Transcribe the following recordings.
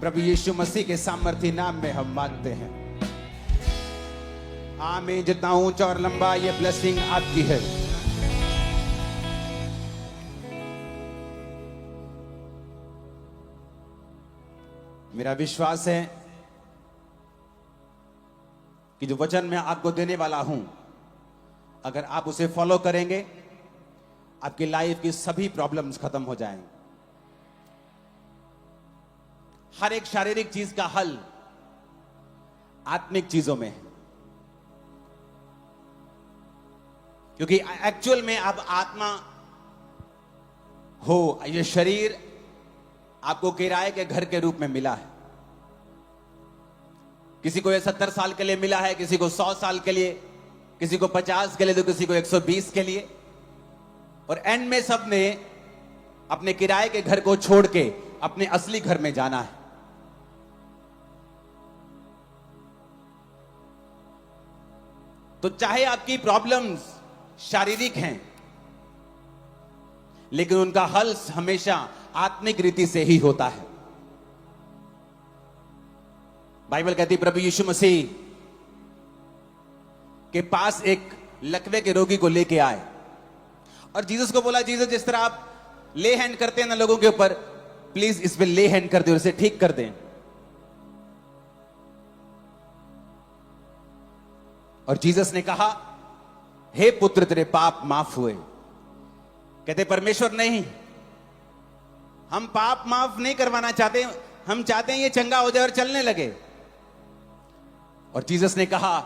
प्रभु यीशु मसीह के सामर्थ्य नाम में हम मांगते हैं। आमीन। जितना ऊंचा और लंबा ये ब्लेसिंग आपकी है। मेरा विश्वास है कि जो वचन मैं आपको देने वाला हूं, अगर आप उसे फॉलो करेंगे, आपकी लाइफ की सभी प्रॉब्लम्स खत्म हो जाएंगी। हर एक शारीरिक चीज का हल आत्मिक चीजों में है, क्योंकि एक्चुअल में आप आत्मा हो। ये शरीर आपको किराए के घर के रूप में मिला है। किसी को ये 70 साल के लिए मिला है, किसी को 100 साल के लिए, किसी को 50 के लिए, तो किसी को 120 के लिए। और एंड में सब ने अपने किराए के घर को छोड़ के अपने असली घर में जाना है। तो चाहे आपकी प्रॉब्लम्स शारीरिक हैं, लेकिन उनका हल हमेशा आत्मिक रीति से ही होता है। बाइबल कहती है प्रभु यीशु मसीह के पास एक लकवे के रोगी को लेके आए और जीसस को बोला, जीसस जिस तरह आप ले हैंड करते हैं ना लोगों के ऊपर, प्लीज इस पे ले हैंड कर दे और इसे ठीक कर दें। और जीसस ने कहा, हे पुत्र तेरे पाप माफ हुए। कहते परमेश्वर नहीं, हम पाप माफ नहीं करवाना चाहते, हम चाहते हैं ये चंगा हो जाए और चलने लगे। और जीसस ने कहा,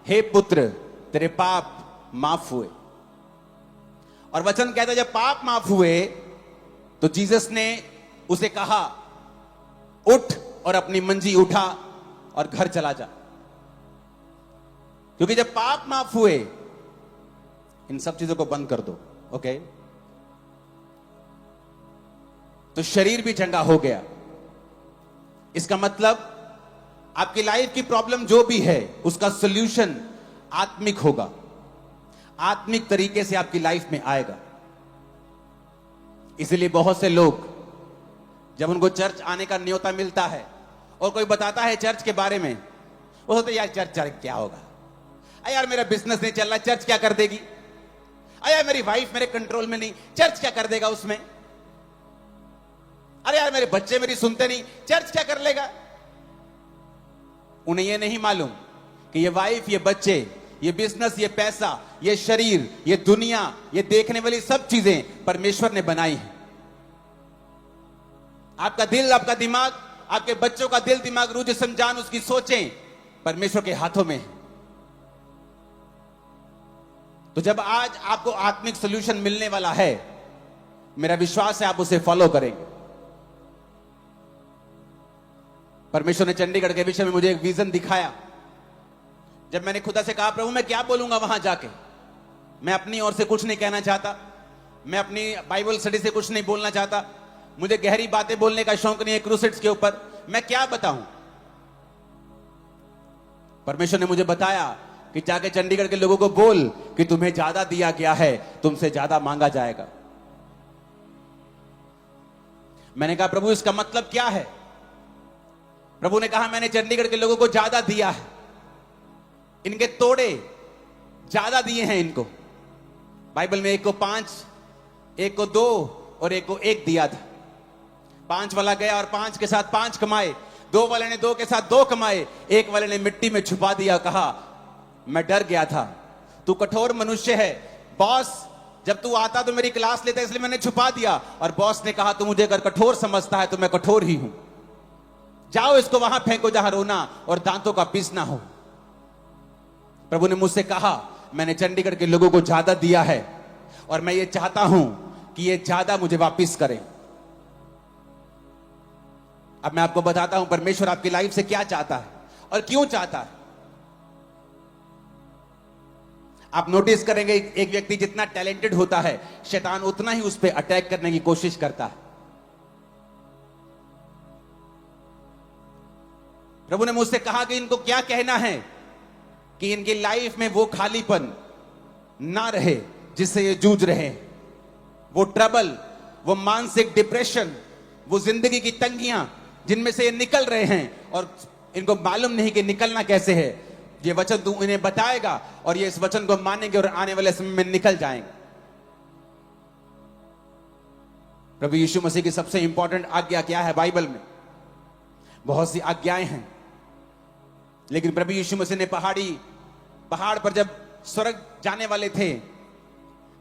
हे पुत्र तेरे पाप माफ हुए। और वचन कहता है जब पाप माफ हुए तो जीसस ने उसे कहा, उठ और अपनी मंजी उठा और घर चला जा। क्योंकि जब पाप माफ हुए, इन सब चीजों को बंद कर दो, ओके, तो शरीर भी चंगा हो गया। इसका मतलब आपकी लाइफ की प्रॉब्लम जो भी है उसका सॉल्यूशन आत्मिक होगा, आत्मिक तरीके से आपकी लाइफ में आएगा। इसलिए बहुत से लोग जब उनको चर्च आने का न्योता मिलता है और कोई बताता है चर्च के बारे में, वो सोचते यार चर्च क्या होगा, अरे यार मेरा बिजनेस नहीं चल रहा, चर्च क्या कर देगी, अरे यार मेरी वाइफ मेरे कंट्रोल में नहीं, चर्च क्या कर देगा उसमें, अरे यार मेरे बच्चे मेरी सुनते नहीं, चर्च क्या कर लेगा। उन्हें यह नहीं मालूम कि ये वाइफ, ये बच्चे, ये बिजनेस, ये पैसा, ये शरीर, ये दुनिया, ये देखने वाली सब चीजें परमेश्वर ने बनाई हैं। आपका दिल, आपका दिमाग, आपके बच्चों का दिल दिमाग, रूह जिस्म जान, उसकी सोचें परमेश्वर के हाथों में है। तो जब आज आपको आत्मिक सॉल्यूशन मिलने वाला है, मेरा विश्वास है आप उसे फॉलो करेंगे। परमेश्वर ने चंडीगढ़ के विषय में मुझे एक विजन दिखाया। जब मैंने खुदा से कहा, प्रभु मैं क्या बोलूंगा वहां जाके, मैं अपनी ओर से कुछ नहीं कहना चाहता, मैं अपनी बाइबल स्टडी से कुछ नहीं बोलना चाहता, मुझे गहरी बातें बोलने का शौक नहीं है क्रूसेड्स के ऊपर, मैं क्या बताऊं। परमेश्वर ने मुझे बताया कि जाके चंडीगढ़ के लोगों को बोल कि तुम्हें ज्यादा दिया गया है, तुमसे ज्यादा मांगा जाएगा। मैंने कहा प्रभु इसका मतलब क्या है। प्रभु ने कहा मैंने चंडीगढ़ के लोगों को ज्यादा दिया है, इनके तोड़े ज्यादा दिए हैं इनको। बाइबल में एक को 5, एक को 2 और एक को 1 दिया था। 5 वाला गया और 5 के साथ 5 कमाए, 2 वाले ने 2 के साथ 2 कमाए, 1 वाले ने मिट्टी में छुपा दिया, कहा मैं डर गया था, तू कठोर मनुष्य है बॉस, जब तू आता तो मेरी क्लास लेता इसलिए मैंने छुपा दिया। और बॉस ने कहा तू मुझे अगर कठोर समझता है तो मैं कठोर ही हूं, जाओ इसको वहां फेंको जहां रोना और दांतों का पीसना हो। प्रभु ने मुझसे कहा मैंने चंडीगढ़ के लोगों को ज्यादा दिया है और मैं ये चाहता हूं कि ये ज्यादा मुझे वापस करें। अब मैं आपको बताता हूं परमेश्वर आपकी लाइफ से क्या चाहता है और क्यों चाहता है। आप नोटिस करेंगे एक व्यक्ति जितना टैलेंटेड होता है, शैतान उतना ही उस पर अटैक करने की कोशिश करता है। प्रभु ने मुझसे कहा कि इनको क्या कहना है कि इनकी लाइफ में वो खालीपन ना रहे जिससे ये जूझ रहे हैं, वो ट्रबल, वो मानसिक डिप्रेशन, वो जिंदगी की तंगियां जिनमें से ये निकल रहे हैं और इनको मालूम नहीं कि निकलना कैसे है, ये वचन तू इन्हें बताएगा और ये इस वचन को मानेंगे और आने वाले समय में निकल जाएंगे। प्रभु यीशु मसीह की सबसे इंपॉर्टेंट आज्ञा क्या है बाइबल में? बहुत सी आज्ञाएं हैं, लेकिन प्रभु यीशु मसीह ने पहाड़ पर जब स्वर्ग जाने वाले थे,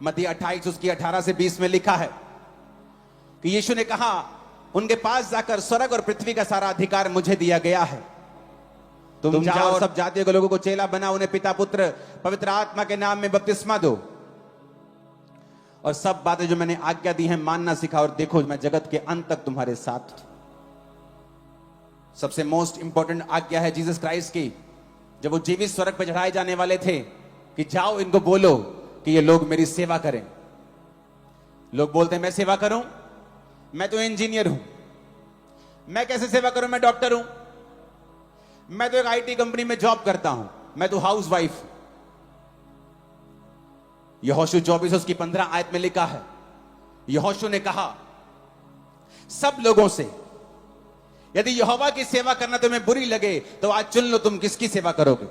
मत्ती 28 उसकी 18 से 20 में लिखा है कि यीशु ने कहा उनके पास जाकर, स्वर्ग और पृथ्वी का सारा अधिकार मुझे दिया गया है, तुम जाओ और सब जातियों के लोगों को चेला बनाओ, उन्हें पिता पुत्र पवित्र आत्मा के नाम में बपतिस्मा दो और सब बातें जो मैंने आज्ञा दी हैं मानना सिखाओ, और देखो मैं जगत के अंत तक तुम्हारे साथ हूं। सबसे मोस्ट इंपॉर्टेंट आज्ञा है जीसस क्राइस्ट की, जब वो जीवित स्वर्ग पर चढ़ाए जाने वाले थे कि जाओ इनको बोलो कि ये लोग मेरी सेवा करें। लोग बोलते हैं मैं सेवा करूं, मैं तो इंजीनियर हूं, मैं कैसे सेवा करूं, मैं डॉक्टर हूं, मैं तो एक आईटी कंपनी में जॉब करता हूं, मैं तो हाउस वाइफ। यहोशू 24 उसकी 15 आयत में लिखा है, यहोशू ने कहा सब लोगों से, यदि यहोवा की सेवा करना तुम्हें बुरी लगे तो आज चुन लो तुम किसकी सेवा करोगे।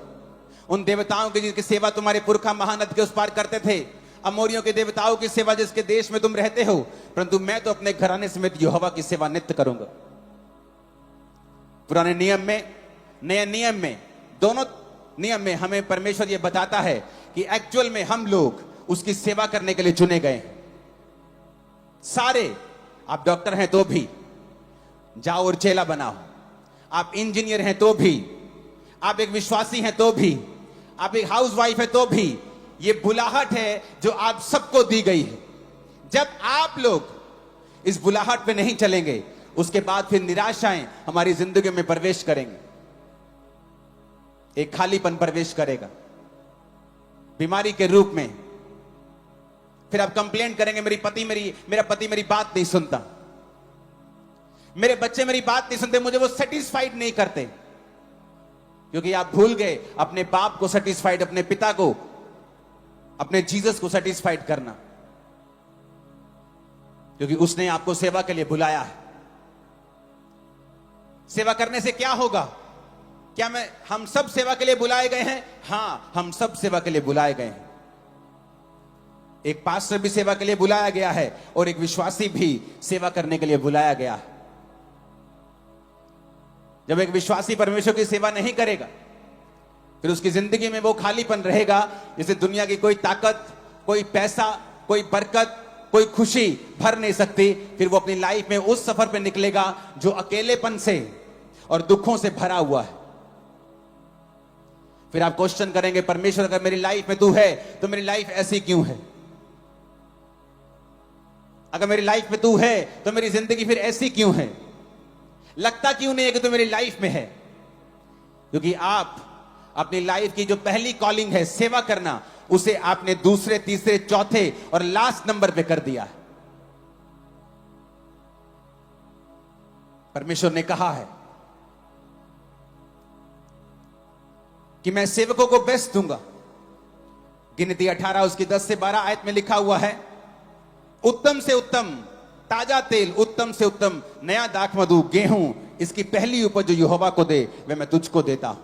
उन देवताओं की जिसकी सेवा तुम्हारे पुरखा महानद के उस पार करते थे, अमोरियों के देवताओं की सेवा जिसके देश में तुम रहते हो, परंतु मैं तो अपने घराने समेत यहोवा की सेवा नित्य करूंगा। पुराने नियम में, नए नियम में, दोनों नियम में हमें परमेश्वर यह बताता है कि एक्चुअल में हम लोग उसकी सेवा करने के लिए चुने गए हैं। सारे, आप डॉक्टर हैं तो भी जाओ और चेला बनाओ, आप इंजीनियर हैं तो भी, आप एक विश्वासी हैं तो भी, आप एक हाउस वाइफ है तो भी, ये बुलाहट है जो आप सबको दी गई है। जब आप लोग इस बुलाहट पे नहीं चलेंगे, उसके बाद फिर निराशाएं हमारी जिंदगी में प्रवेश करेंगे, एक खालीपन प्रवेश करेगा बीमारी के रूप में। फिर आप कंप्लेंट करेंगे मेरा पति मेरी बात नहीं सुनता, मेरे बच्चे मेरी बात नहीं सुनते, मुझे वो सेटिस्फाइड नहीं करते, क्योंकि आप भूल गए अपने बाप को सेटिस्फाइड, अपने पिता को, अपने जीसस को सेटिस्फाइड करना, क्योंकि उसने आपको सेवा के लिए बुलाया है। सेवा करने से क्या होगा? क्या हम सब सेवा के लिए बुलाए गए हैं? हां, हम सब सेवा के लिए बुलाए गए हैं। एक पास्टर भी सेवा के लिए बुलाया गया है और एक विश्वासी भी सेवा करने के लिए बुलाया गया है। जब एक विश्वासी परमेश्वर की सेवा नहीं करेगा, फिर उसकी जिंदगी में वो खालीपन रहेगा जिसे दुनिया की कोई ताकत, कोई पैसा, कोई बरकत, कोई खुशी भर नहीं सकती। फिर वो अपनी लाइफ में उस सफर पे निकलेगा जो अकेलेपन से और दुखों से भरा हुआ है। फिर आप क्वेश्चन करेंगे, परमेश्वर अगर मेरी लाइफ में तू है तो मेरी लाइफ ऐसी क्यों है? अगर मेरी लाइफ में तू है तो मेरी जिंदगी फिर ऐसी क्यों है? लगता क्यों नहीं है कि तू मेरी लाइफ में है? क्योंकि आप अपनी लाइफ की जो पहली कॉलिंग है सेवा करना, उसे आपने दूसरे, तीसरे, चौथे और लास्ट नंबर पे कर दिया है। परमेश्वर ने कहा है कि मैं सेवकों को बेस्ट दूंगा। गिनती 18 उसकी 10 से 12 आयत में लिखा हुआ है, उत्तम से उत्तम ताजा तेल, उत्तम से उत्तम नया दाख मधु, गेहूं, इसकी पहली उपज जो यहोवा को दे वह मैं तुझको देता हूं।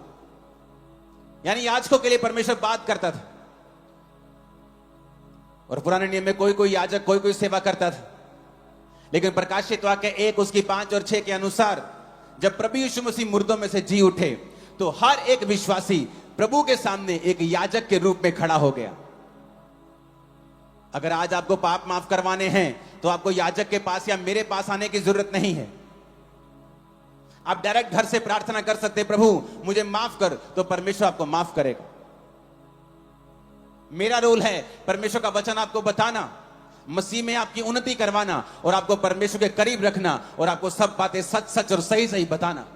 यानी याजकों के लिए परमेश्वर बात करता था। और पुराने नियम में कोई कोई याजक कोई कोई सेवा करता था, लेकिन प्रकाशित वाक्य 1 उसकी 5 और 6 के अनुसार जब प्रभु यीशु मसीह मुर्दों में से जी उठे तो हर एक विश्वासी प्रभु के सामने एक याजक के रूप में खड़ा हो गया। अगर आज आपको पाप माफ करवाने हैं तो आपको याजक के पास या मेरे पास आने की जरूरत नहीं है। आप डायरेक्ट घर से प्रार्थना कर सकते, प्रभु मुझे माफ कर, तो परमेश्वर आपको माफ करेगा। मेरा रोल है परमेश्वर का वचन आपको बताना, मसीह में आपकी उन्नति करवाना और आपको परमेश्वर के करीब रखना और आपको सब बातें सच सच और सही सही बताना।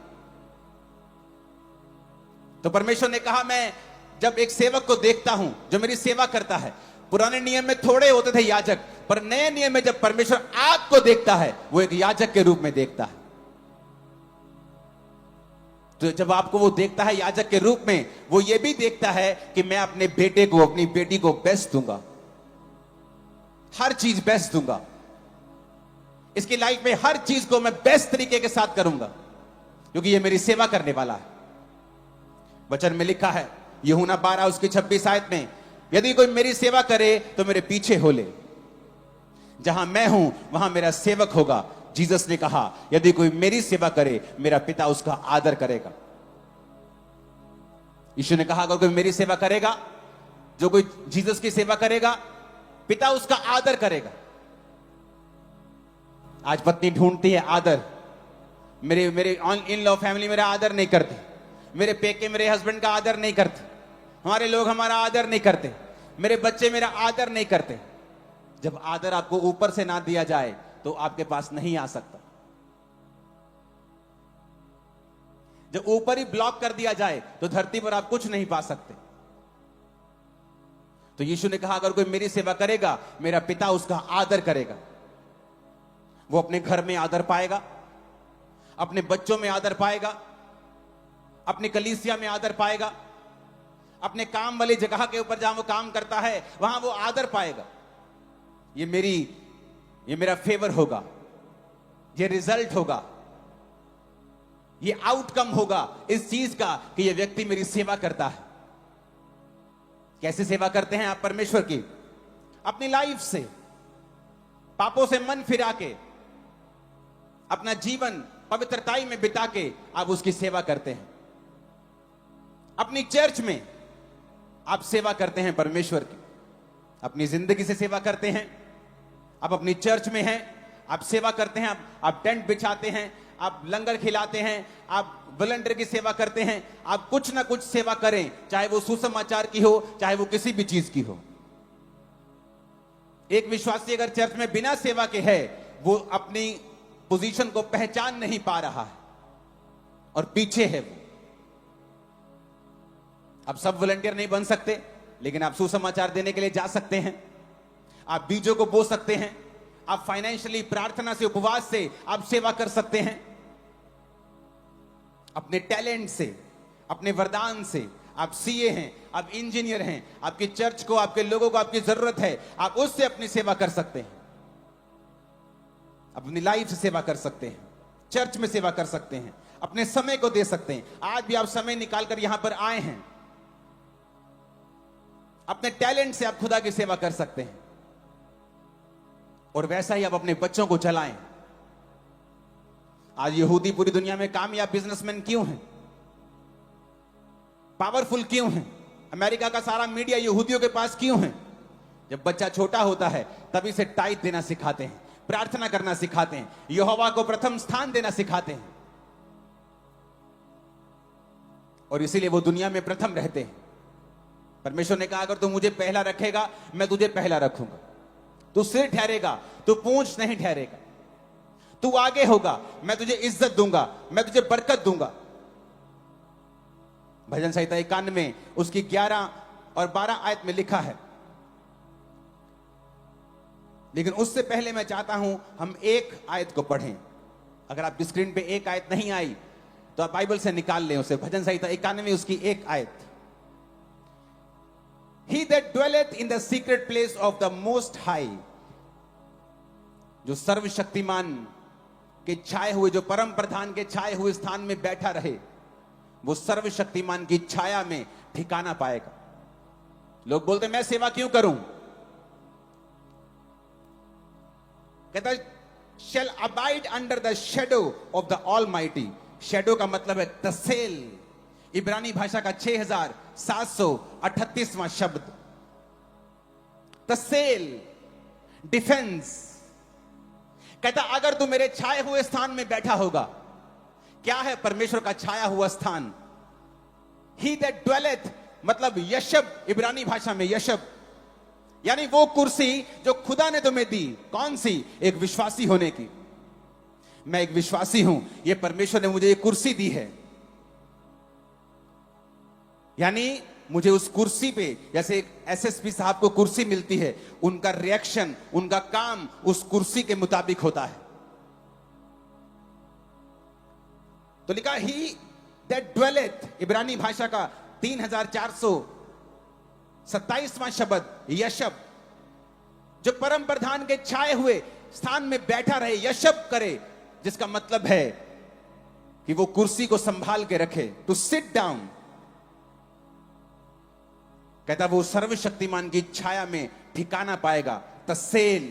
तो परमेश्वर ने कहा, मैं जब एक सेवक को देखता हूं जो मेरी सेवा करता है, पुराने नियम में थोड़े होते थे याजक, पर नए नियम में जब परमेश्वर आपको देखता है वो एक याजक के रूप में देखता है। तो जब आपको वो देखता है याजक के रूप में, वो ये भी देखता है कि मैं अपने बेटे को, अपनी बेटी को बेस्ट दूंगा, हर चीज बेस्ट दूंगा, इसकी लाइफ में हर चीज को मैं बेस्ट तरीके के साथ करूंगा। क्योंकि ये मेरी सेवा करने वाला है। वचन में लिखा है यूहन्ना 12 उसकी 26 आयत में, यदि कोई मेरी सेवा करे तो मेरे पीछे हो ले, जहां मैं हूं वहां मेरा सेवक होगा। जीसस ने कहा यदि कोई मेरी सेवा करे मेरा पिता उसका आदर करेगा। यीशु ने कहा अगर कोई मेरी सेवा करेगा, जो कोई जीसस की सेवा करेगा, पिता उसका आदर करेगा। आज पत्नी ढूंढती है आदर, मेरे इन लॉ फैमिली मेरा आदर नहीं करते, मेरे पेके मेरे हस्बैंड का आदर नहीं करते, हमारे लोग हमारा आदर नहीं करते, मेरे बच्चे मेरा आदर नहीं करते। जब आदर आपको ऊपर से ना दिया जाए तो आपके पास नहीं आ सकता। जब ऊपर ही ब्लॉक कर दिया जाए तो धरती पर आप कुछ नहीं पा सकते। तो यीशु ने कहा अगर कोई मेरी सेवा करेगा मेरा पिता उसका आदर करेगा। वो अपने घर में आदर पाएगा, अपने बच्चों में आदर पाएगा, अपनी कलीसिया में आदर पाएगा, अपने काम वाली जगह के ऊपर जहां वो काम करता है वहां वो आदर पाएगा। ये मेरा फेवर होगा, ये रिजल्ट होगा, ये आउटकम होगा इस चीज का कि ये व्यक्ति मेरी सेवा करता है। कैसे सेवा करते हैं आप परमेश्वर की? अपनी लाइफ से, पापों से मन फिरा के, अपना जीवन पवित्रताई में बिता के आप उसकी सेवा करते हैं। अपनी चर्च में आप सेवा करते हैं परमेश्वर की, अपनी जिंदगी से सेवा करते हैं। आप अपनी चर्च में हैं, आप सेवा करते हैं, आप टेंट बिछाते हैं, आप लंगर खिलाते हैं, आप वॉलंटियर की सेवा करते हैं। आप कुछ ना कुछ सेवा करें, चाहे वो सुसमाचार की हो, चाहे वो किसी भी चीज की हो। एक विश्वासी अगर चर्च में बिना सेवा के है, वो अपनी पोजीशन को पहचान नहीं पा रहा है और पीछे है वो। आप सब वॉलंटियर नहीं बन सकते, लेकिन आप सुसमाचार देने के लिए जा सकते हैं, आप बीजों को बो सकते हैं, आप फाइनेंशियली प्रार्थना से, उपवास से आप सेवा कर सकते हैं। अपने टैलेंट से, अपने वरदान से, आप सीए हैं, आप इंजीनियर हैं, आपकी चर्च को, आपके लोगों को आपकी जरूरत है, आप उससे अपनी सेवा कर सकते हैं। अपनी लाइफ से सेवा कर सकते हैं, चर्च में सेवा कर सकते हैं, अपने समय को दे सकते हैं। आज भी आप समय निकालकर यहां पर आए हैं, अपने टैलेंट से आप खुदा की सेवा कर सकते हैं। और वैसा ही आप अपने बच्चों को चलाएं। आज यहूदी पूरी दुनिया में कामयाब बिजनेसमैन क्यों हैं? पावरफुल क्यों हैं? अमेरिका का सारा मीडिया यहूदियों के पास क्यों है? जब बच्चा छोटा होता है तभी से टाइट देना सिखाते हैं, प्रार्थना करना सिखाते हैं, यहोवा को प्रथम स्थान देना सिखाते हैं, और इसीलिए वो दुनिया में प्रथम रहते हैं। परमेश्वर ने कहा अगर तू मुझे पहला रखेगा मैं तुझे पहला रखूंगा। तू सिर ठहरेगा, तू पूंछ नहीं ठहरेगा। तू आगे होगा, मैं तुझे इज्जत दूंगा, मैं तुझे बरकत दूंगा। भजन संहिता 91 उसकी 11 और 12 आयत में लिखा है। लेकिन उससे पहले मैं चाहता हूं हम एक आयत को पढ़ें। अगर आपकी स्क्रीन पे एक आयत नहीं आई तो आप बाइबल से निकाल लें उसे। भजन संहिता 91 उसकी एक आयत। He that dwelleth in the secret place of the Most High, जो सर्वशक्तिमान के छाए हुए, जो परम प्रधान के छाए हुए स्थान में बैठा रहे, वो सर्वशक्तिमान की छाया में ठिकाना पाएगा। लोग बोलते मैं सेवा क्यों करूं? कहता shall abide under the shadow of the Almighty। Shadow का मतलब है तसेल, इब्रानी भाषा का 6738वां शब्द। तसेल, डिफेंस। कहता अगर तू मेरे छाए हुए स्थान में बैठा होगा। क्या है परमेश्वर का छाया हुआ स्थान? He that dwelleth मतलब यशब, इब्रानी भाषा में यशब, यानी वो कुर्सी जो खुदा ने तुम्हें दी। कौन सी? एक विश्वासी होने की। मैं एक विश्वासी हूं, ये परमेश्वर ने मुझे ये कुर्सी दी है। यानी मुझे उस कुर्सी पे, जैसे एक एसएसपी साहब को कुर्सी मिलती है, उनका रिएक्शन, उनका काम उस कुर्सी के मुताबिक होता है। तो लिखा ही दैट ड्वेलेथ, इब्रानी भाषा का 3427वां शब्द यशब, जो परम प्रधान के छाए हुए स्थान में बैठा रहे, यशब करे, जिसका मतलब है कि वो कुर्सी को संभाल के रखे, टू सिट डाउन। कहता वो सर्वशक्तिमान की छाया में ठिकाना पाएगा। तसेल,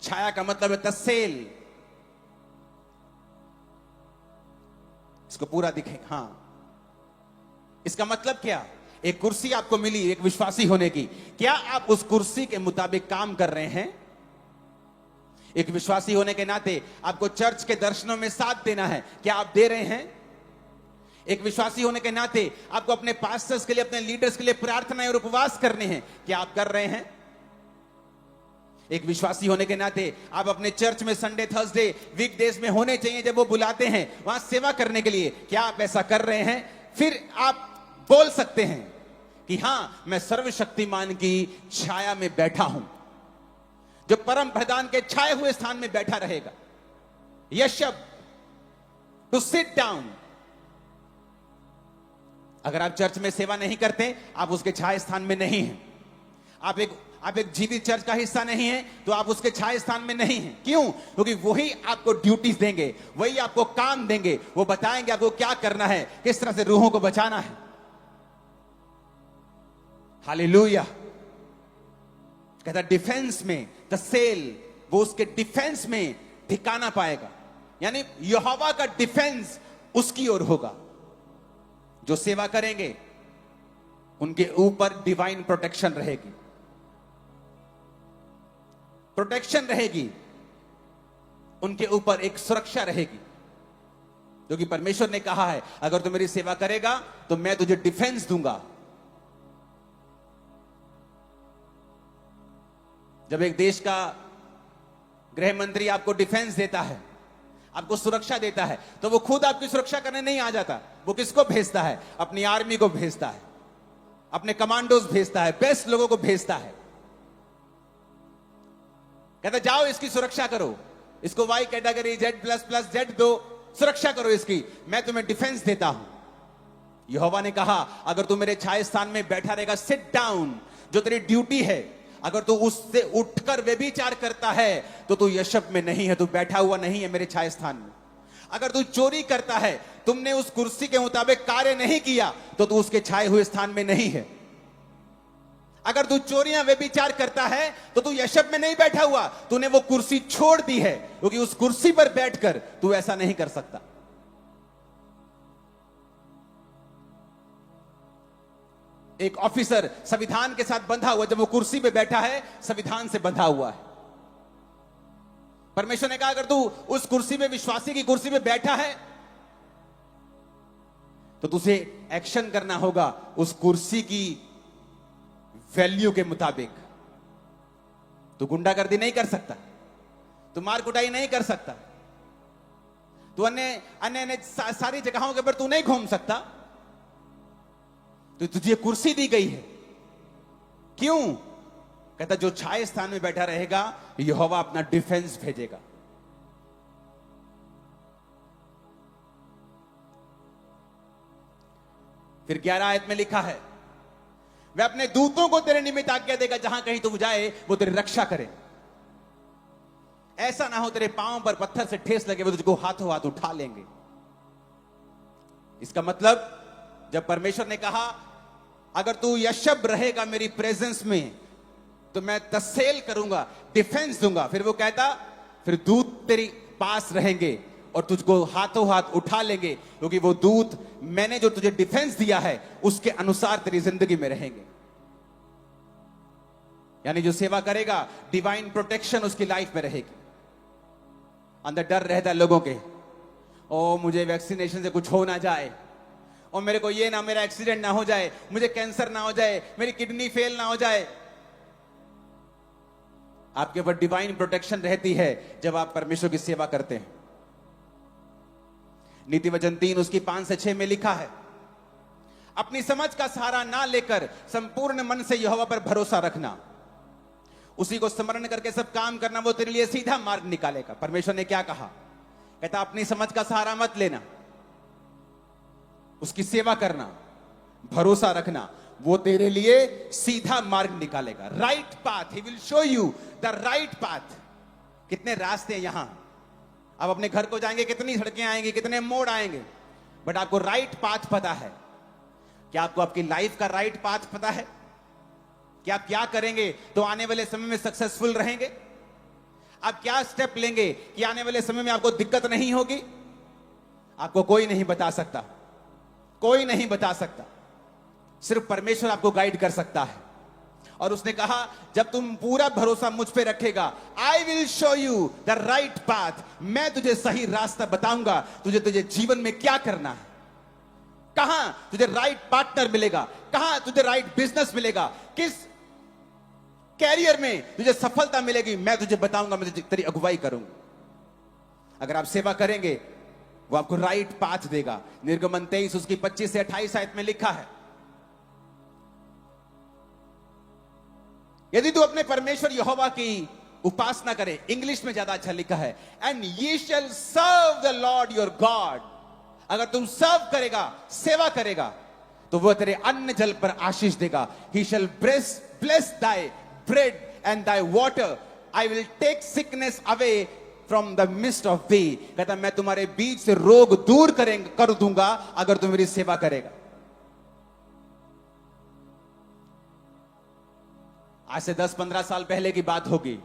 छाया का मतलब है तसेल। इसको पूरा दिखे, हां, इसका मतलब क्या? एक कुर्सी आपको मिली एक विश्वासी होने की, क्या आप उस कुर्सी के मुताबिक काम कर रहे हैं? एक विश्वासी होने के नाते आपको चर्च के दर्शनों में साथ देना है, क्या आप दे रहे हैं? एक विश्वासी होने के नाते आपको अपने पास्टर्स के लिए, अपने लीडर्स के लिए प्रार्थनाएं और उपवास करने हैं, क्या आप कर रहे हैं? एक विश्वासी होने के नाते आप अपने चर्च में संडे, थर्सडे, वीकडेज में होने चाहिए जब वो बुलाते हैं वहां सेवा करने के लिए, क्या आप ऐसा कर रहे हैं? फिर आप बोल सकते हैं कि हां, मैं सर्वशक्तिमान की छाया में बैठा हूं, जो परम प्रधान के छाए हुए स्थान में बैठा रहेगा। यह शब्द, टू सिट डाउन। अगर आप चर्च में सेवा नहीं करते, आप उसके छाए स्थान में नहीं हैं। आप एक जीवित चर्च का हिस्सा नहीं है, तो आप उसके छाए स्थान में नहीं हैं। क्यों? क्योंकि वही आपको ड्यूटीज देंगे, वही आपको काम देंगे, वो बताएंगे आपको क्या करना है, किस तरह से रूहों को बचाना है। हालेलुया। कहता डिफेंस में, तसेल, वो उसके डिफेंस में ठिकाना पाएगा। यानी यहोवा का डिफेंस उसकी ओर होगा। जो सेवा करेंगे उनके ऊपर डिवाइन प्रोटेक्शन रहेगी, प्रोटेक्शन रहेगी, उनके ऊपर एक सुरक्षा रहेगी। क्योंकि परमेश्वर ने कहा है, अगर तू मेरी सेवा करेगा तो मैं तुझे डिफेंस दूंगा। जब एक देश का गृह मंत्री आपको डिफेंस देता है, आपको सुरक्षा देता है, तो वो खुद आपकी सुरक्षा करने नहीं आ जाता। वो किसको भेजता है? अपनी आर्मी को भेजता है, अपने कमांडोज भेजता है, बेस्ट लोगों को भेजता है। कहता जाओ इसकी सुरक्षा करो, इसको वाई कैटेगरी, Z++ Z दो, सुरक्षा करो इसकी, मैं तुम्हें डिफेंस देता हूं। यहोवा ने कहा, अगर तू मेरे छाए स्थान में बैठा रहेगा, सिट डाउन, जो तेरी ड्यूटी है, अगर तू उससे उठकर व्यभिचार करता है तो तू यशब में नहीं है, तू बैठा हुआ नहीं है मेरे छाए स्थान में। अगर तू चोरी करता है, तुमने उस कुर्सी के मुताबिक कार्य नहीं किया, तो तू उसके छाए हुए स्थान में नहीं है। अगर तू चोरियां, व्यभिचार करता है, तो तू यशब में नहीं बैठा हुआ, तूने वो कुर्सी छोड़ दी है, क्योंकि उस कुर्सी पर बैठकर तू ऐसा नहीं कर सकता। एक ऑफिसर संविधान के साथ बंधा हुआ, जब वो कुर्सी पे बैठा है, संविधान से बंधा हुआ है। परमेश्वर ने कहा, अगर तू उस कुर्सी पे, विश्वासी की कुर्सी पे बैठा है, तो तुझे एक्शन करना होगा उस कुर्सी की वैल्यू के मुताबिक। तू गुंडागर्दी नहीं कर सकता, तू मार कुटाई नहीं कर सकता, तू अन्य सारी जगहों के ऊपर तू नहीं घूम सकता। तो तुझे कुर्सी दी गई है, क्यों? कहता जो छाए स्थान में बैठा रहेगा, यहोवा अपना डिफेंस भेजेगा। फिर 11 आयत में लिखा है, वह अपने दूतों को तेरे निमित्त आज्ञा देगा, जहां कहीं तू जाए वो तेरी रक्षा करे। ऐसा ना हो तेरे पांव पर पत्थर से ठेस लगे, वो तुझको हाथों हाथ उठा लेंगे। इसका मतलब, जब परमेश्वर ने कहा अगर तू यशब रहेगा मेरी प्रेजेंस में, तो मैं तसेल करूंगा, डिफेंस दूंगा। फिर वो कहता, फिर दूत तेरे पास रहेंगे और तुझको हाथों हाथ उठा लेंगे, क्योंकि वो दूत मैंने जो तुझे डिफेंस दिया है उसके अनुसार तेरी जिंदगी में रहेंगे। यानी जो सेवा करेगा, डिवाइन प्रोटेक्शन उसकी लाइफ में रहेगी। अंदर डर रहता है लोगों के, ओ मुझे वैक्सीनेशन से कुछ हो ना जाए, और मेरे को ये ना, मेरा एक्सीडेंट ना हो जाए, मुझे कैंसर ना हो जाए, मेरी किडनी फेल ना हो जाए। आपके ऊपर डिवाइन प्रोटेक्शन रहती है जब आप परमेश्वर की सेवा करते हैं। नीति वचन 3 उसकी 5 से 6 में लिखा है, अपनी समझ का सहारा ना लेकर संपूर्ण मन से यहोवा पर भरोसा रखना, उसी को स्मरण करके सब काम करना, वो तेरे लिए सीधा मार्ग निकालेगा। परमेश्वर ने क्या कहा? कहता अपनी समझ का सहारा मत लेना, उसकी सेवा करना, भरोसा रखना, वो तेरे लिए सीधा मार्ग निकालेगा। Right path, he will show you the right path. कितने रास्ते हैं यहां, आप अपने घर को जाएंगे, कितनी सड़कें आएंगी, कितने मोड़ आएंगे, बट आपको राइट पाथ पता है। क्या आपको आपकी लाइफ का राइट पाथ पता है कि आप क्या करेंगे तो आने वाले समय में सक्सेसफुल रहेंगे? आप क्या स्टेप लेंगे कि आने वाले समय में आपको दिक्कत नहीं होगी? आपको कोई नहीं बता सकता, कोई नहीं बता सकता, सिर्फ परमेश्वर आपको गाइड कर सकता है। और उसने कहा जब तुम पूरा भरोसा मुझ पे रखेगा, I will show you the right path, मैं तुझे सही रास्ता बताऊंगा, तुझे जीवन में क्या करना है, कहां तुझे राइट पार्टनर मिलेगा, कहां तुझे राइट बिजनेस मिलेगा, किस कैरियर में तुझे सफलता मिलेगी, मैं तुझे बताऊंगा, मैं तेरी अगुवाई करूंगा। अगर आप सेवा करेंगे वो आपको राइट पाथ देगा। निर्गमन 23 उसकी 25 से 28 आयत में लिखा है, यदि तू अपने परमेश्वर यहोवा की उपासना करे, इंग्लिश में ज्यादा अच्छा लिखा है, एंड ये shall serve the lord your god, अगर तुम सर्व करेगा, सेवा करेगा, तो वह तेरे अन्न जल पर आशीष देगा। ही शैल bless thy bread and thy water, I will take sickness away from the midst of thee, कहता मैं तुम्हारे बीच से रोग दूर कर दूंगा अगर तुम मेरी सेवा करेगा। आज से 10-15 साल पहले की बात होगी,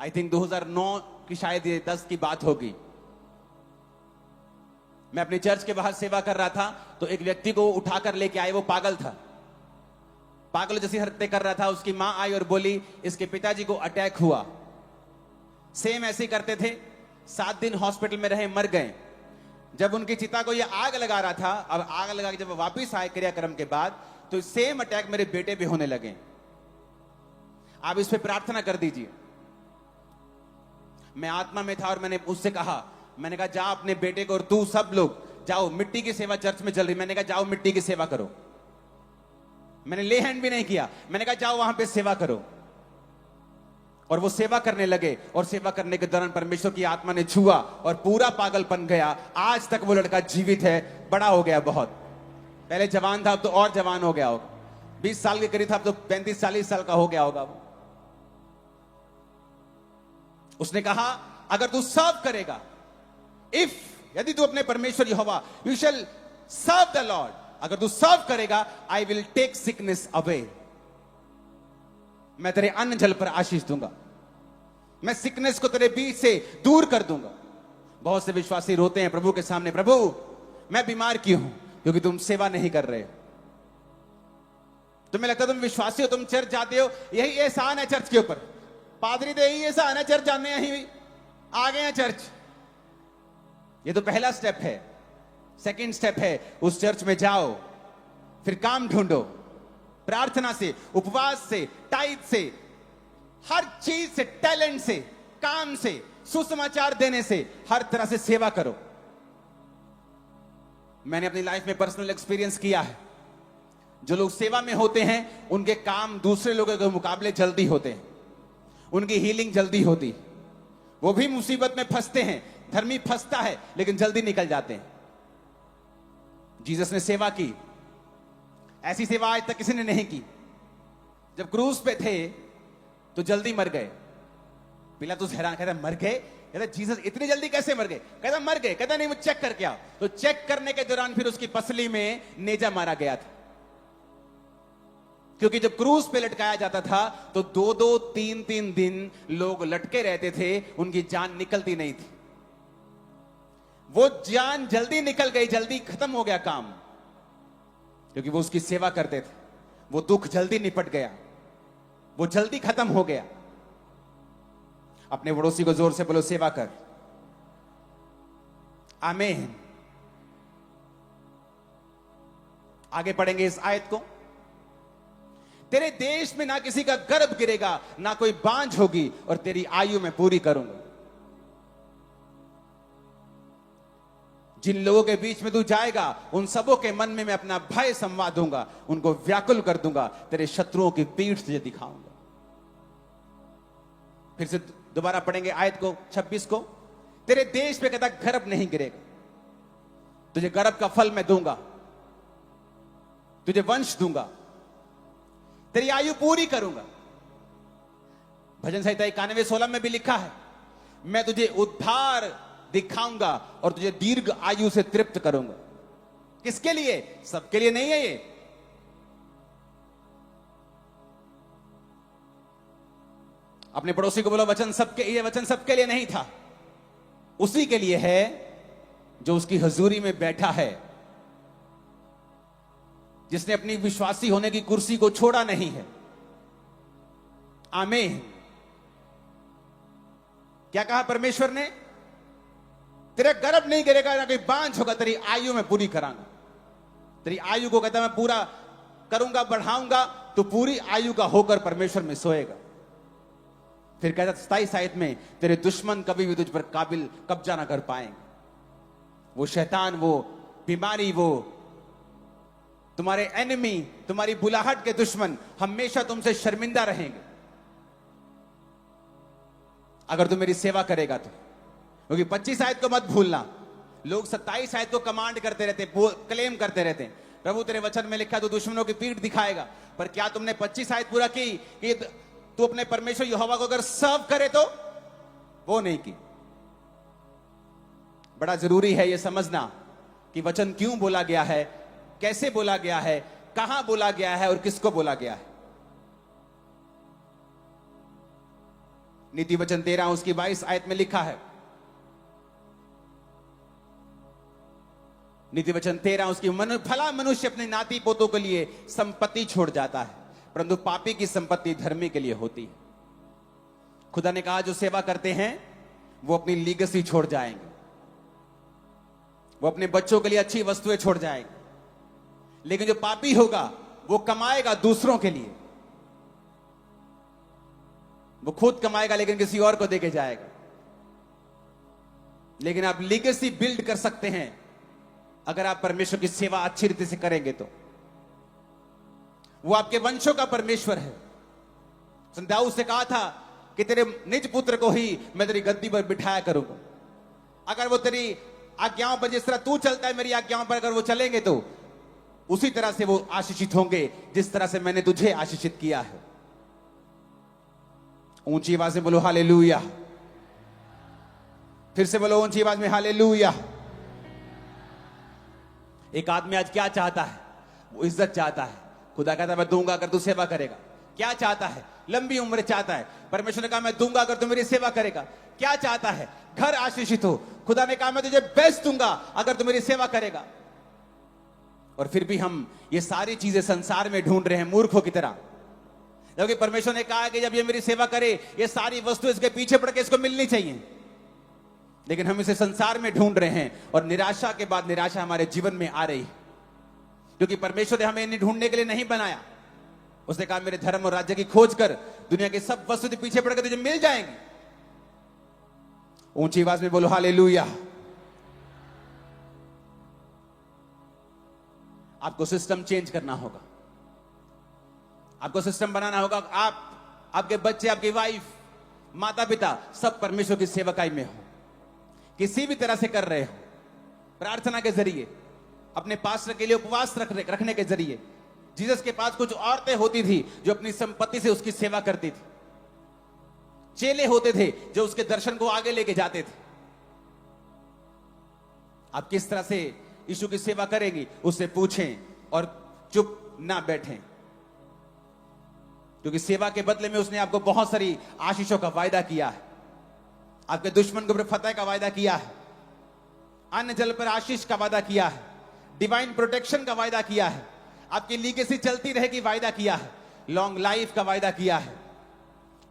आई थिंक 2009 की शायद ये 10 की बात होगी। मैं अपने चर्च के बाहर सेवा कर रहा था, तो एक व्यक्ति को उठाकर लेके आए, वो पागल था, पागल जैसी हरकतें कर रहा था। उसकी मां आई और बोली इसके पिताजी को अटैक हुआ। सेम ऐसे ही करते थे, 7 दिन हॉस्पिटल में रहे, मर गए। जब उनकी चिता को ये आग लगा रहा था, अब आग लगा के जब वापिस आए क्रियाक्रम के बाद, तो सेम अटैक मेरे बेटे पे होने लगे। आप इस पे प्रार्थना कर दीजिए। मैं आत्मा में था और मैंने उससे कहा, मैंने कहा जा अपने बेटे को और तू सब लोग जाओ, मिट्टी की सेवा चर्च में चल रही, मैंने कहा जाओ मिट्टी की सेवा करो। मैंने ले हैंड भी नहीं किया, मैंने कहा जाओ वहां पे सेवा करो। और वो सेवा करने लगे, और सेवा करने के दौरान परमेश्वर की आत्मा ने छुआ और पूरा पागलपन गया। आज तक वो लड़का जीवित है, बड़ा हो गया बहुत। पहले जवान था, अब तो और जवान हो गया होगा, 20 साल के करीब था, अब तो 35-40 साल का हो गया होगा वो। उसने कहा अगर तू सर्व करेगा, यदि तू अपने परमेश्वर Jehovah, you shall serve the lord, अगर तू सर्व करेगा, I will take sickness away, मैं तेरे अन्न जल पर आशीष दूंगा, मैं सिकनेस को तेरे बीच से दूर कर दूंगा। बहुत से विश्वासी रोते हैं प्रभु के सामने, प्रभु मैं बीमार क्यों हूं? क्योंकि तुम सेवा नहीं कर रहे हो। तुम्हें लगता तुम विश्वासी हो, तुम चर्च जाते हो, यही एहसान है चर्च के ऊपर, पादरी दे यही एहसान है चर्च जाने, यही आ गए हैं चर्च। ये तो पहला स्टेप है। सेकंड स्टेप है उस चर्च में जाओ, फिर काम ढूंढो, प्रार्थना से, उपवास से, टाइट से, हर चीज से, टैलेंट से, काम से, सुसमाचार देने से, हर तरह से सेवा करो। मैंने अपनी लाइफ में पर्सनल एक्सपीरियंस किया है, जो लोग सेवा में होते हैं उनके काम दूसरे लोगों के मुकाबले जल्दी होते हैं, उनकी हीलिंग जल्दी होती। वो भी मुसीबत में फंसते हैं, धर्मी फंसता है लेकिन जल्दी निकल जाते हैं। जीसस ने सेवा की, ऐसी सेवा आज तक किसी ने नहीं की। जब क्रूस पे थे तो जल्दी मर गए। पिलातुस हैरान, कहता मर गए? कहता जीसस इतनी जल्दी कैसे मर गए? कहता मर गए। कहता नहीं, वो चेक करके आओ। तो चेक करने के दौरान फिर उसकी पसली में नेजा मारा गया था, क्योंकि जब क्रूस पे लटकाया जाता था तो 2-2, 3-3 दिन लोग लटके रहते थे, उनकी जान निकलती नहीं थी। वो जान जल्दी निकल गई, जल्दी खत्म हो गया काम, क्योंकि वो उसकी सेवा करते थे। वो दुख जल्दी निपट गया, वो जल्दी खत्म हो गया। अपने पड़ोसी को जोर से बोलो सेवा कर। आमीन। आगे पढ़ेंगे इस आयत को। तेरे देश में ना किसी का गर्भ गिरेगा, ना कोई बांझ होगी, और तेरी आयु में पूरी करूंगा। जिन लोगों के बीच में तू जाएगा, उन सबों के मन में मैं अपना भय संवा दूंगा, उनको व्याकुल कर दूंगा, तेरे शत्रुओं की पीठ तुझे दिखाऊंगा। फिर से दोबारा पढ़ेंगे आयत को, 26 को। तेरे देश पे कहता गर्भ नहीं गिरेगा, तुझे गर्भ का फल मैं दूंगा, तुझे वंश दूंगा, तेरी आयु पूरी करूंगा। भजन संहिता 91:16 में भी लिखा है, मैं तुझे उद्धार दिखाऊंगा और तुझे दीर्घ आयु से तृप्त करूंगा। किसके लिए? सबके लिए नहीं है ये। अपने पड़ोसी को बोलो वचन सबके, ये वचन सबके लिए नहीं था, उसी के लिए है जो उसकी हजूरी में बैठा है, जिसने अपनी विश्वासी होने की कुर्सी को छोड़ा नहीं है। आमीन। क्या कहा परमेश्वर ने? तेरे गर्भ नहीं गिरेगा ना कोई बांझ होगा, तेरी आयु में पूरी करांगा। तेरी आयु को कहता मैं पूरा करूंगा, बढ़ाऊंगा, तो पूरी आयु का होकर परमेश्वर में सोएगा। फिर कहता 27 आयत में, तेरे दुश्मन कभी भी तुझ पर काबिल कब्जा ना कर पाएंगे। वो शैतान, वो बीमारी, वो तुम्हारे एनिमी, तुम्हारी बुलाहट के दुश्मन हमेशा तुमसे शर्मिंदा रहेंगे अगर तू मेरी सेवा करेगा तो। क्योंकि 25 आयत को मत भूलना। लोग 27 आयत को कमांड करते रहते, क्लेम करते रहते हैं, प्रभु तेरे वचन में लिखा तो दुश्मनों की पीठ दिखाएगा। पर क्या तुमने 25 आयत पूरा की कि तू अपने परमेश्वर यहोवा को अगर सर्व करे तो? वो नहीं की। बड़ा जरूरी है यह समझना कि वचन क्यों बोला गया है, कैसे बोला गया है, कहां बोला गया है और किसको बोला गया है। नीति वचन 13 उसकी 22 आयत में लिखा है, नीति वचन 13 उसकी भला मनुष्य अपने नाती पोतों के लिए संपत्ति छोड़ जाता है, परंतु पापी की संपत्ति धर्मी के लिए होती है। खुदा ने कहा जो सेवा करते हैं वो अपनी लीगेसी छोड़ जाएंगे, वो अपने बच्चों के लिए अच्छी वस्तुएं छोड़ जाएंगे। लेकिन जो पापी होगा वो कमाएगा दूसरों के लिए, वो खुद कमाएगा लेकिन किसी और को देके जाएगा। लेकिन आप लीगेसी बिल्ड कर सकते हैं अगर आप परमेश्वर की सेवा अच्छी रीति से करेंगे तो। वो आपके वंशों का परमेश्वर है। दाऊद से कहा था कि तेरे निज पुत्र को ही मैं तेरी गद्दी पर बिठाया करूंगा। अगर वो तेरी आज्ञाओं पर, जिस तरह तू चलता है मेरी आज्ञाओं पर अगर वो चलेंगे तो उसी तरह से वो आशीषित होंगे जिस तरह से मैंने तुझे आशीषित किया है। ऊंची आवाज में बोलो हालेलुया। फिर से बोलो ऊंची आवाज में हालेलुया। एक आदमी आज क्या चाहता है? वो इज्जत चाहता है। खुदा कहता है मैं दूंगा अगर तू सेवा करेगा। क्या चाहता है? लंबी उम्र चाहता है। परमेश्वर ने कहा मैं दूंगा अगर तू मेरी सेवा करेगा। क्या चाहता है? घर आशीषित हो। खुदा ने कहा मैं तुझे बेस्ट दूंगा अगर तू मेरी सेवा करेगा। और फिर भी हम ये सारी चीजें संसार में ढूंढ रहे हैं मूर्खों की तरह, क्योंकि परमेश्वर ने कहा कि जब ये मेरी सेवा करे ये सारी वस्तु इसके पीछे पड़ के इसको मिलनी चाहिए। लेकिन हम इसे संसार में ढूंढ रहे हैं और निराशा के बाद निराशा हमारे जीवन में आ रही है, क्योंकि परमेश्वर ने हमें इन्हें ढूंढने के लिए नहीं बनाया। उसने कहा मेरे धर्म और राज्य की खोज कर, दुनिया की सब वस्तु के पीछे पड़ के तुझे मिल जाएंगी। ऊंची आवाज में बोलो हालेलुया। आपको सिस्टम चेंज करना होगा, आपको सिस्टम बनाना होगा। आप, आपके बच्चे, आपकी वाइफ, माता पिता सब परमेश्वर की सेवकाई में हो, किसी भी तरह से कर रहे हो, प्रार्थना के जरिए, अपने पास्टर के लिए उपवास रखने के जरिए। जीसस के पास कुछ औरतें होती थी जो अपनी संपत्ति से उसकी सेवा करती थी। चेले होते थे जो उसके दर्शन को आगे लेके जाते थे। आप किस तरह से यीशु की सेवा करेंगी उससे पूछें और चुप ना बैठें, क्योंकि सेवा के बदले में उसने आपको बहुत सारी आशीषों का वायदा किया है। आपके दुश्मन के ऊपर फतह का वायदा किया है, अन्न जल पर आशीष का वायदा किया है, डिवाइन प्रोटेक्शन का वायदा किया है, आपकी लीगेसी चलती रहेगी वायदा किया है, लॉन्ग लाइफ का वायदा किया है,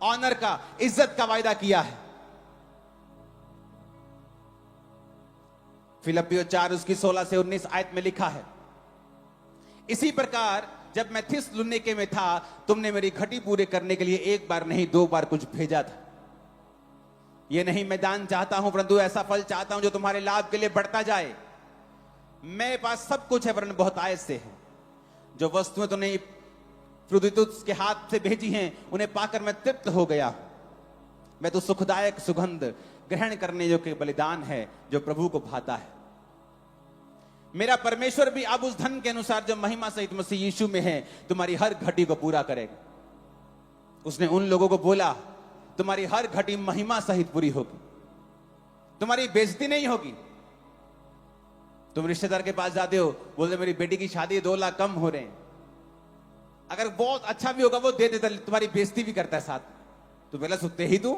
ऑनर का, इज्जत का वायदा किया है। फिलिप्पियों 4 उसकी 16 से 19 आयत में लिखा है, इसी प्रकार जब मैं थिस्सलुनीके में था तुमने मेरी घटी पूरे करने के लिए एक बार नहीं 2 बार कुछ भेजा था। ये नहीं मैं दान चाहता हूं, परंतु ऐसा फल चाहता हूं जो तुम्हारे लाभ के लिए बढ़ता जाए। मेरे पास सब कुछ है वरन बहुत आयत से है। जो वस्तुएं तुमने प्रुदितुस के हाथ से भेजी हैं उन्हें पाकर मैं तृप्त हो गया। मैं तो सुखदायक सुगंध ग्रहण करने जो के बलिदान है जो प्रभु को भाता है। मेरा परमेश्वर भी अब उस धन के अनुसार जो महिमा सहित मसीह यीशु में है तुम्हारी हर घटी को पूरा करेगा। उसने उन लोगों को बोला तुम्हारी हर घटी महिमा सहित पूरी होगी। तुम्हारी बेइज्जती नहीं होगी। तुम रिश्तेदार के पास जाते हो, बोलते मेरी बेटी की शादी 2 लाख कम हो रहे हैं। अगर बहुत अच्छा भी होगा वो दे देता, तुम्हारी बेइज्जती भी करता है साथ। तो पहले सुनते ही तू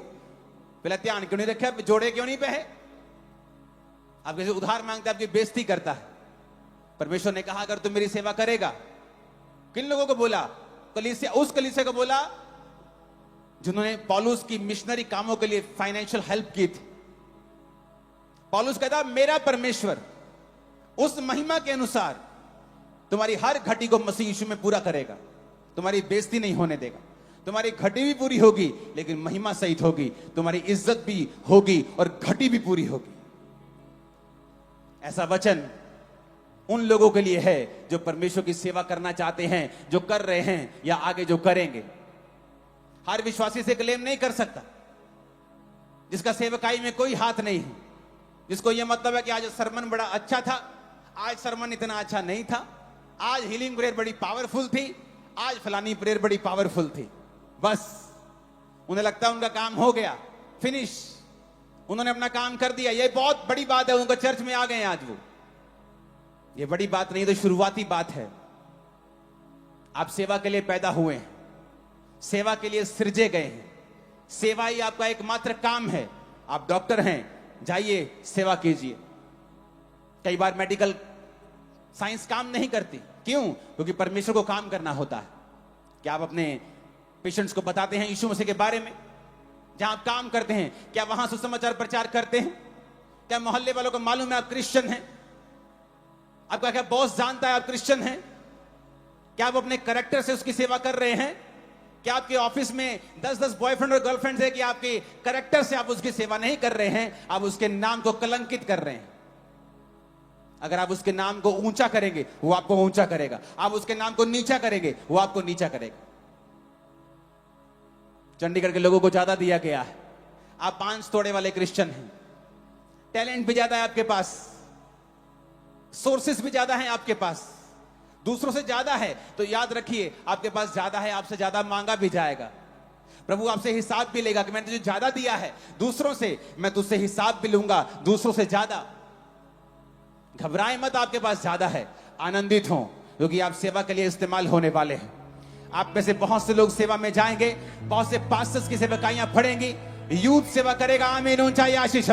पहले ध्यान क्यों नहीं रखा, जोड़े क्यों नहीं पे? आप किसी उधार मांगते, आपकी बेइज्जती करता है। परमेश्वर ने कहा अगर तुम मेरी सेवा करेगा, किन लोगों को बोला? कलीसिया, उस कलीसिया को बोला जिन्होंने पौलुस की मिशनरी कामों के लिए फाइनेंशियल हेल्प की थी। पौलुस कहता मेरा परमेश्वर उस महिमा के अनुसार तुम्हारी हर घटी को मसीह यीशु में पूरा करेगा, तुम्हारी बेइज्जती नहीं होने देगा। तुम्हारी घटी भी पूरी होगी लेकिन महिमा सहित होगी, तुम्हारी इज्जत भी होगी और घटी भी पूरी होगी। ऐसा वचन उन लोगों के लिए है जो परमेश्वर की सेवा करना चाहते हैं, जो कर रहे हैं या आगे जो करेंगे। हर विश्वासी से क्लेम नहीं कर सकता जिसका सेवकाई में कोई हाथ नहीं है, जिसको यह मतलब है कि आज सरमन बड़ा अच्छा था, आज सरमन इतना अच्छा नहीं था, आज हीलिंग प्रेयर बड़ी पावरफुल थी, आज फलानी प्रेयर बड़ी पावरफुल थी। बस उन्हें लगता है उनका काम हो गया, फिनिश, उन्होंने अपना काम कर दिया। यह बहुत बड़ी बात है, उनका चर्च में आ गए आज वो। यह बड़ी बात नहीं, तो शुरुआती बात है। आप सेवा के लिए पैदा हुए हैं, सेवा के लिए सृजे गए हैं, सेवा ही आपका एकमात्र काम है। आप डॉक्टर हैं, जाइए सेवा कीजिए। कई बार मेडिकल साइंस काम नहीं करती, क्यों? क्योंकि परमेश्वर को काम करना होता है। क्या आप अपने पेशेंट्स को बताते हैं यीशु मसीह के बारे में? जहां आप काम करते हैं, क्या वहां सुसमाचार प्रचार करते हैं? क्या मोहल्ले वालों को मालूम है आप क्रिश्चियन हैं? आपका क्या बॉस जानता है आप क्रिश्चियन हैं? क्या आप अपने कैरेक्टर से उसकी सेवा कर रहे हैं? क्या आपके ऑफिस में 10-10 बॉयफ्रेंड और गर्लफ्रेंड है कि आपके कैरेक्टर से आप उसकी सेवा नहीं कर रहे हैं, आप उसके नाम को कलंकित कर रहे हैं? अगर आप उसके नाम को ऊंचा करेंगे वो आपको ऊंचा करेगा, आप उसके नाम को नीचा करेंगे वो आपको नीचा करेगा। चंडीगढ़ के लोगों को ज्यादा दिया गया है, आप 5 तोड़े वाले क्रिश्चियन हैं, टैलेंट भी ज्यादा है आपके पास, सोर्सेस भी ज्यादा हैं आपके पास, दूसरों से ज्यादा है, तो याद रखिए आपके पास ज्यादा है, आपसे ज्यादा मांगा भी जाएगा। प्रभु आपसे हिसाब भी लेगा कि मैंने तुझे ज्यादा दिया है दूसरों से, मैं तुझसे हिसाब भी लूंगा दूसरों से ज्यादा। घबराए मत, आपके पास ज्यादा है, आनंदित हो क्योंकि आप सेवा के लिए इस्तेमाल होने वाले हैं। आप में से बहुत से लोग सेवा में जाएंगे, बहुत से पास्टर्स की सेवकाइयां पढ़ेंगी, यूथ सेवा करेगा। आमीन, ऊंचाई आशीष।